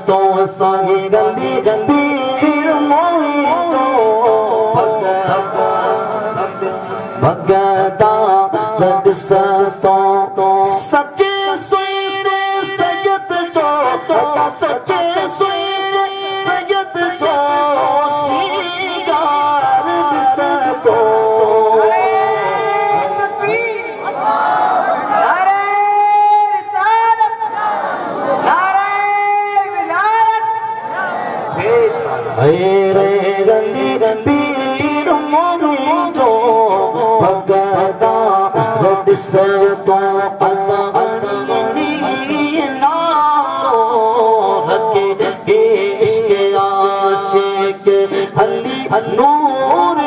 तो संगी गली गंभीर मोही जो भगता लडिस तो सच्चे सुईरे सैयद जो सच्चे सुईरे सैयद जो सिंगार दिस तो रे गली गंभीर मोही जो भगता लडिस तो इश्क आशिक अली नूर